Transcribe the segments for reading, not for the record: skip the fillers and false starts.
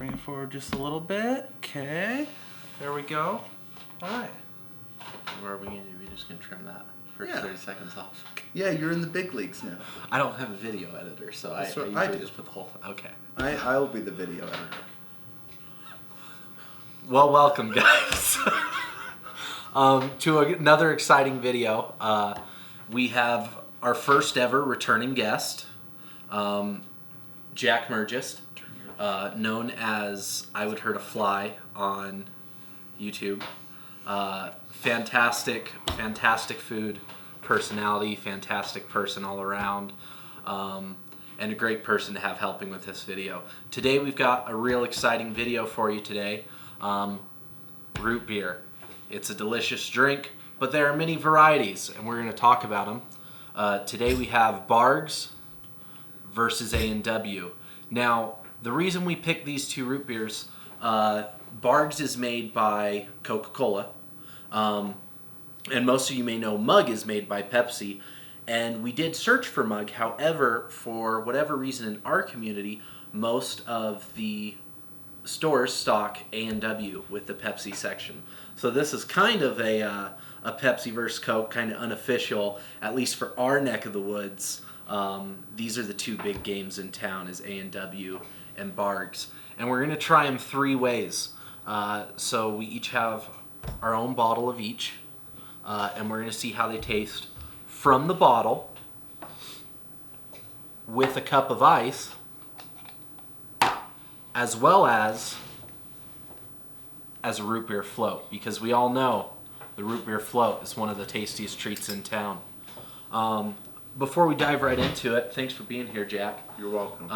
Bring it forward just a little bit. Okay. There we go. All right. What are we going to do? We're just going to trim that first 30 seconds off. Yeah, you're in the big leagues now. I don't have a video editor, so I usually just put the whole thing. Okay. I'll be the video editor. Well, welcome, guys, to another exciting video. We have our first ever returning guest, Jack Mergist, known as I Would Hurt a Fly on YouTube. Fantastic food personality, fantastic person all around, and a great person to have helping with this video. Today we've got a real exciting video for you today. Root beer. It's a delicious drink, but there are many varieties, and we're going to talk about them. Today we have Barq's versus A&W. Now, the reason we picked these two root beers, Barq's is made by Coca-Cola, and most of you may know Mug is made by Pepsi, and we did search for Mug. However, for whatever reason in our community, most of the stores stock A&W with the Pepsi section. So this is kind of a Pepsi versus Coke, kind of unofficial, at least for our neck of the woods. These are the two big games in town, is A&W and Barq's. And we're going to try them three ways. So we each have our own bottle of each, and we're going to see how they taste from the bottle with a cup of ice, as well as a root beer float, because we all know the root beer float is one of the tastiest treats in town. Before we dive right into it, thanks for being here, Jack. You're welcome.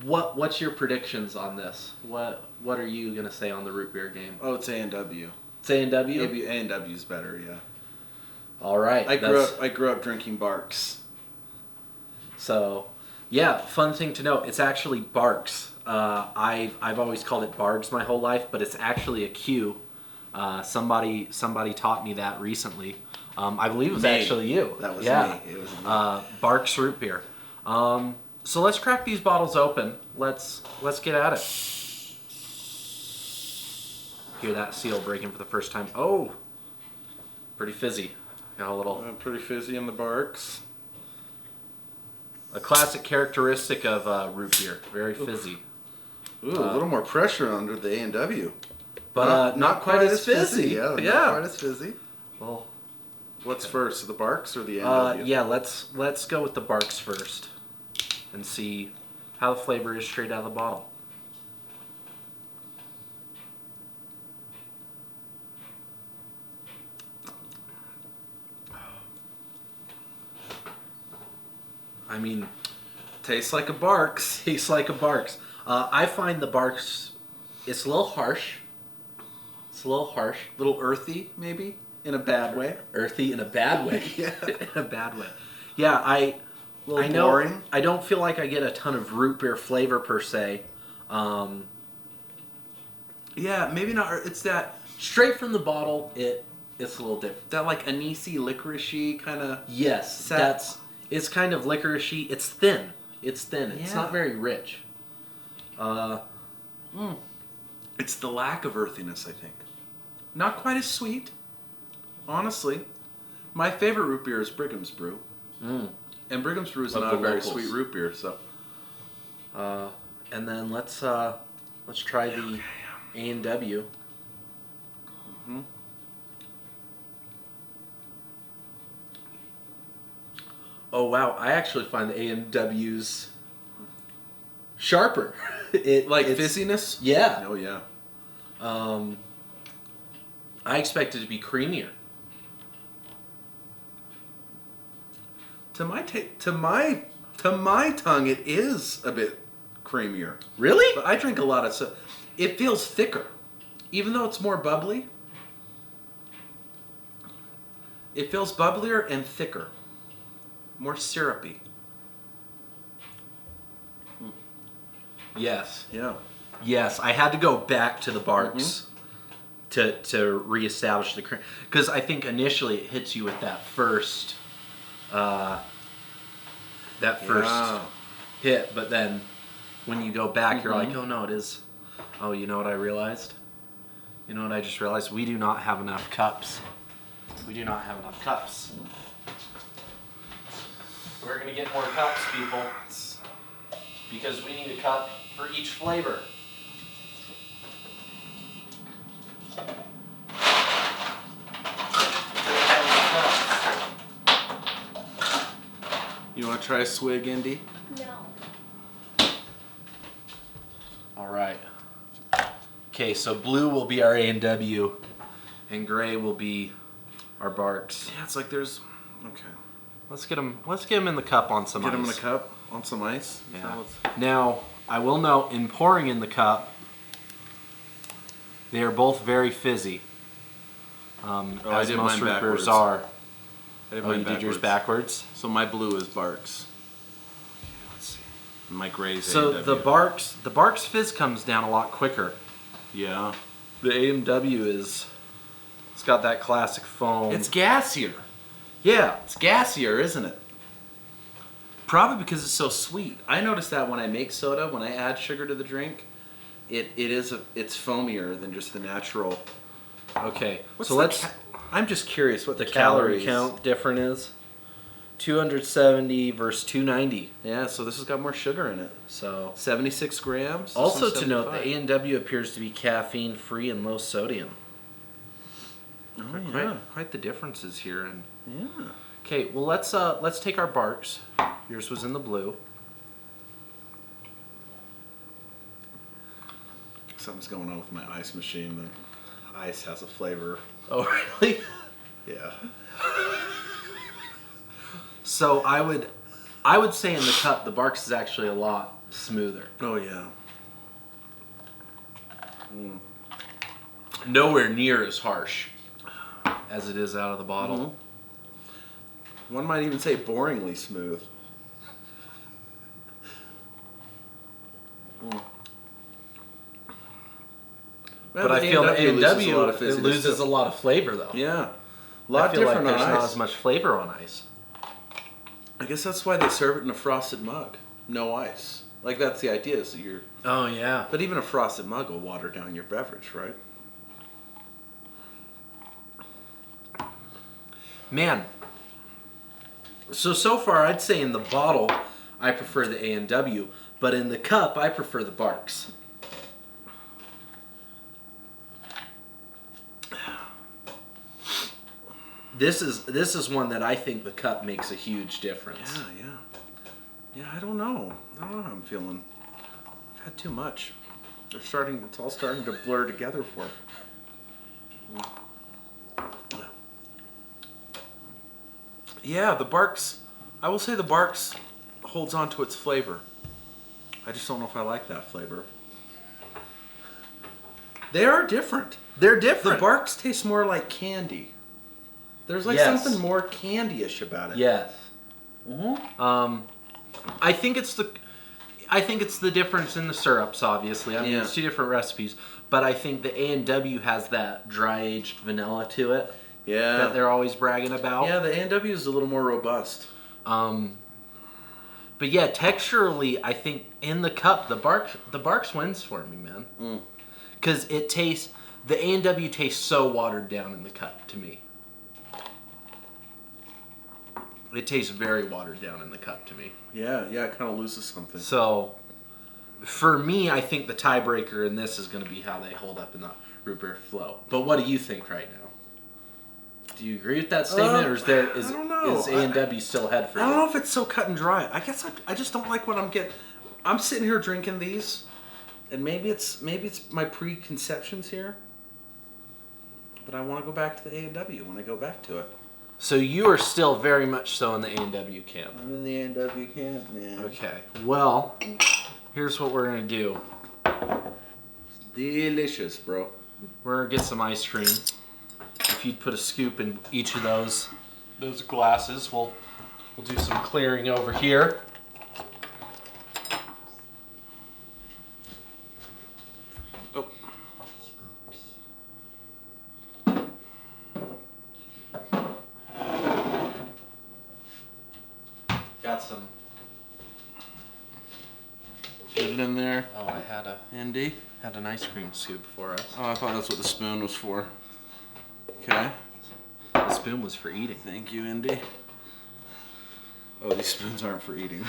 What's your predictions on this? What are you gonna say on the root beer game? Oh, it's A&W. It's A&W? Maybe A&W's better, yeah. All right. I grew up drinking Barq's. So, yeah, fun thing to know. It's actually Barq's. I've always called it Barq's my whole life, but it's actually a Q. Somebody taught me that recently. I believe it was actually you. That was me. It was me. Barq's root beer. So let's crack these bottles open. Let's get at it. Hear that seal breaking for the first time. Oh, pretty fizzy. Got a little. Pretty fizzy in the Barq's. A classic characteristic of root beer. Very fizzy. Ooh, a little more pressure under the A&W. But not quite as fizzy. Yeah, not quite as fizzy. Well, what's first, the Barq's or the A&W? yeah, let's go with the Barq's first and see how the flavor is straight out of the bottle. I mean, Tastes like a Barq's. tastes like a Barq's. I find the Barq's, it's a little harsh. It's a little harsh. A little earthy, maybe, in a bad way. Earthy in a bad way. Yeah. In a bad way. Yeah, I know. Boring. I don't feel like I get a ton of root beer flavor per se. Yeah, maybe not. It's that Straight from the bottle, it's a little different. like anisey, licoricey kind of. Yes, it's kind of licoricey. It's thin. It's Yeah. not very rich. It's the lack of earthiness, I think. Not quite as sweet, honestly. My favorite root beer is Brigham's Brew. And Brigham's Brew is Of not the a very locals. sweet root beer, so. And then let's try the A&W. Oh wow! I actually find the A&W's sharper. It's It's- fizziness? Yeah. Oh, yeah. I expect it to be creamier. To my tongue, it is a bit creamier. Really? But I drink a lot of so it feels thicker, even though it's more bubbly. It feels bubblier and thicker, more syrupy. Yes. Yeah. Yes, I had to go back to the Barq's to reestablish the cream, because I think initially it hits you with that first Yeah. hit, but then when you go back, you're like, oh no, it is Oh, you know what I realized? You know what I just realized? We do not have enough cups. We do not have enough cups. We're gonna get more cups, people, because we need a cup for each flavor. You want to try a swig, Indy? No. All right. Okay, so blue will be our A&W, and gray will be our Barks. Yeah, it's like there's. Okay. Let's get them in the cup on some Get ice. them in a cup on some ice. Yeah. Now, I will note, in pouring in the cup, they are both very fizzy. I As did most mine root backwards. beers are. I did Oh, mine you did yours backwards? So my blue is Barks. Let's see. And my gray's So A&W. the Barks fizz comes down a lot quicker. Yeah. The A&W it's got that classic foam. It's gassier. yeah. It's gassier, isn't it? Probably because it's so sweet. I notice that when I make soda, when I add sugar to the drink, it's foamier than just the natural. Okay. What's so the let's I'm just curious what the calorie count different is 270 versus 290. Yeah, so this has got more sugar in it. So 76 grams. This also one's to note, the 75. A&W appears to be caffeine free and low sodium. Oh, Quite the differences here. And yeah. okay, well let's take our Barks. Yours was in the blue. Something's going on with my ice machine. The ice has a flavor. Oh really? Yeah. So I would say in the cup the Barks is actually a lot smoother. Oh yeah. Nowhere near as harsh as it is out of the bottle. One might even say boringly smooth. But I feel the A&W loses it loses a lot of flavor though. Yeah. A lot I feel different like on there's ice. not as much flavor on ice. I guess that's why they serve it in a frosted mug. No ice. Like that's the idea, is that you're Oh yeah. but even a frosted mug will water down your beverage, right? Man. So far I'd say in the bottle I prefer the A&W, but in the cup I prefer the Barks. This is one that I think the cup makes a huge difference. Yeah, I don't know. I don't know how I'm feeling. I've had too much. It's all starting to blur together for me. Yeah, the Barks, I will say the Barks holds on to its flavor. I just don't know if I like that flavor. They are different. They're The different. Barks taste more like candy. There's like Yes. something more candy-ish about it. Yes. Mm-hmm. I think it's the difference in the syrups. Obviously, I mean Yeah. it's two different recipes, but I think the A&W has that dry-aged vanilla to it Yeah. that they're always bragging about. Yeah, the A&W is a little more robust. But yeah, texturally, I think in the cup the Barks wins for me, man. Because the A&W tastes so watered down in the cup to me. It tastes very watered down in the cup to me. Yeah, it kind of loses something. So, for me, I think the tiebreaker in this is going to be how they hold up in the root beer flow. But what do you think right now? Do you agree with that statement, or is I don't know. is A&W still ahead for I don't you? know if it's so cut and dry. I guess I just don't like what I'm getting. I'm sitting here drinking these, and maybe it's my preconceptions here. But I want to go back to the A&W when I go back to it. So you are still very much so in the A&W camp. I'm in the A&W camp, man. Okay. Well, here's what we're going to do. Delicious, bro. We're going to get some ice cream. If you'd put a scoop in each of those glasses, we'll do some clearing over here. Oh. Got some. Get it in there. Oh, I Andy? had an ice cream scoop for us. Oh, I thought that's what the spoon was for. Okay. The spoon was for eating. Thank you, Andy. Oh, these spoons aren't for eating.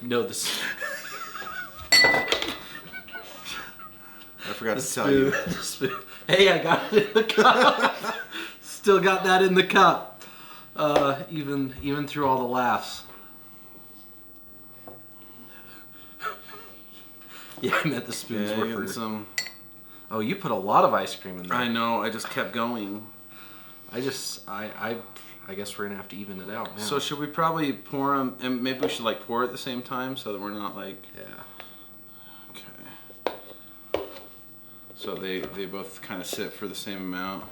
No, this. I forgot to tell you. The spoon. Hey, I got it in the cup. Still got that in the cup. Even through all the laughs. Yeah, I meant the spoons were for some. Oh, you put a lot of ice cream in there. I know. I just kept going. I guess we're gonna have to even it out now. So should we probably pour them, and maybe we should like pour at the same time so that we're not like. Yeah. Okay. So they both kind of sit for the same amount.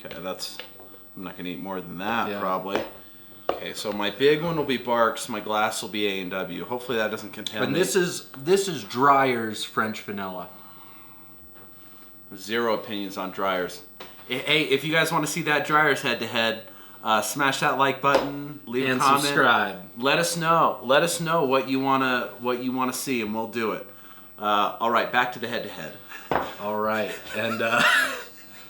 Okay, that's. I'm not gonna eat more than that probably. Okay, so my big one will be Barks. My glass will be A&W. Hopefully that doesn't contaminate. And this is Dreyer's French vanilla. Zero opinions on Dreyer's. Hey, if you guys want to see that Dreyer's head-to-head, smash that like button, leave a comment, subscribe. Let us know. Let us know what you wanna see, and we'll do it. All right, back to the head-to-head. All right, and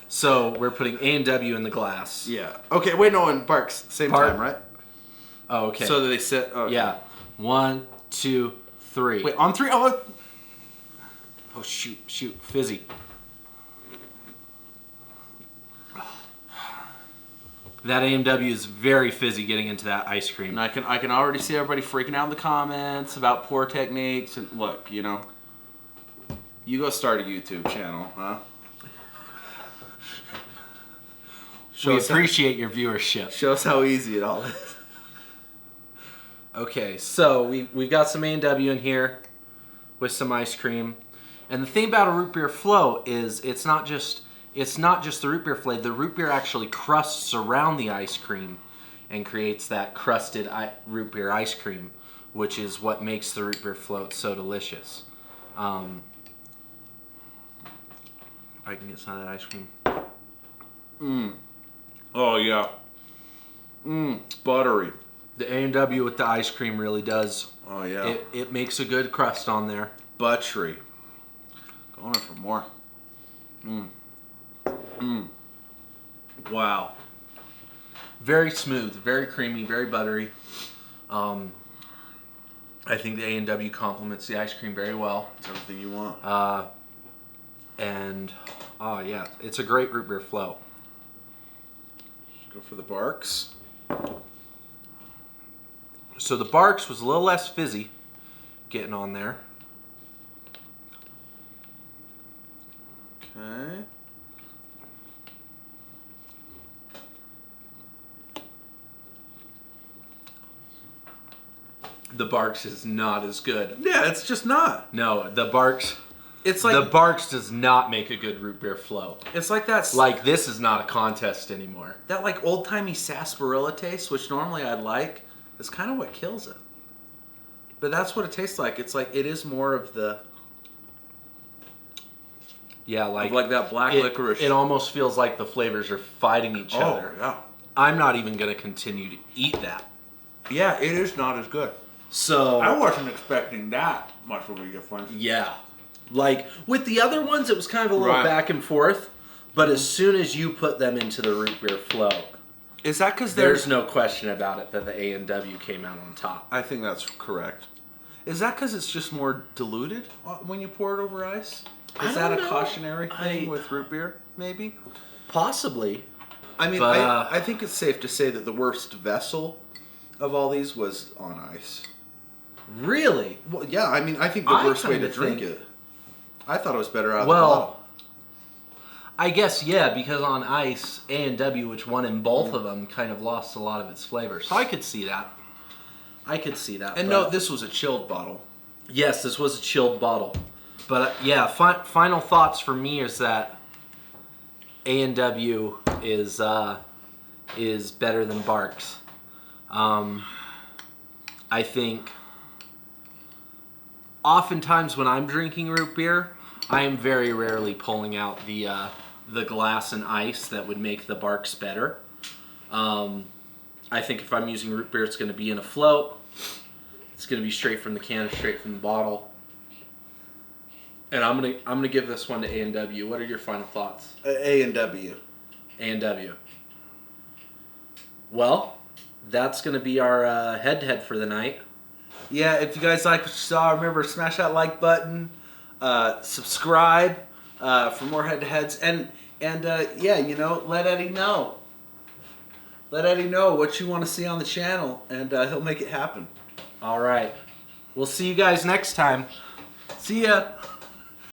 so we're putting A&W in the glass. Yeah. Okay. Wait. No. And Barks. Same time, right? Oh, okay. So that they sit. Oh, okay. Yeah. 1, 2, 3. Wait. On 3. Oh. Oh shoot! Fizzy. That A&W is very fizzy getting into that ice cream. And I can already see everybody freaking out in the comments about poor techniques. And look, you go start a YouTube channel, huh? We appreciate your viewership. Show us how easy it all is. Okay, so we've got some A&W in here with some ice cream. And the thing about a root beer float is it's not just the root beer flavor. The root beer actually crusts around the ice cream and creates that crusted root beer ice cream, which is what makes the root beer float so delicious. I can get some of that ice cream. Oh yeah. Buttery. The A&W with the ice cream really does. Oh yeah. It makes a good crust on there. Buttery. Going in for more. Wow. Very smooth, very creamy, very buttery. I think the A&W complements the ice cream very well. It's everything you want. And oh yeah, it's a great root beer float. Go for the Barks. So the Barks was a little less fizzy getting on there. Okay. The Barks is not as good. Yeah, it's just not. No, the Barks. It's like the Barks does not make a good root beer float. It's like that. Like this is not a contest anymore. That like old timey sarsaparilla taste, which normally I'd like, is kind of what kills it. But that's what it tastes like. It's like it is more of the. Yeah, like that black licorice. It almost feels like the flavors are fighting each other. Yeah. I'm not even gonna continue to eat that. Yeah, it is not as good. So I wasn't expecting that much of a difference. yeah, like with the other ones, it was kind of a little Right. back and forth. But as soon as you put them into the root beer float, Is that because there's no question about it that the A&W came out on top. I think that's correct. Is that because it's just more diluted when you pour it over ice? I Is that a don't know. cautionary thing with root beer? Maybe. Possibly. I mean, But, I think it's safe to say that the worst vessel of all these was on ice. Really? Well, yeah. I mean, I think the I worst way to kinda drink think- it. I thought it was better out of the bottle. I guess, yeah, because on ice, A&W, which won in both of them, kind of lost a lot of its flavor. So I could see that. And no, this was a chilled bottle. Yes, this was a chilled bottle. But yeah, final thoughts for me is that A&W is better than Barks. I think oftentimes when I'm drinking root beer, I am very rarely pulling out the glass and ice that would make the Barks better. I think if I'm using root beer, it's going to be in a float. It's going to be straight from the can, straight from the bottle. And I'm gonna give this one to A&W. What are your final thoughts? A&W. A&W. Well, that's gonna be our head-to-head for the night. Yeah, if you guys like what you saw, remember smash that like button, subscribe for more head-to-heads, and yeah, you know, let Eddie know. Let Eddie know what you want to see on the channel, and he'll make it happen. All right. We'll see you guys next time. See ya.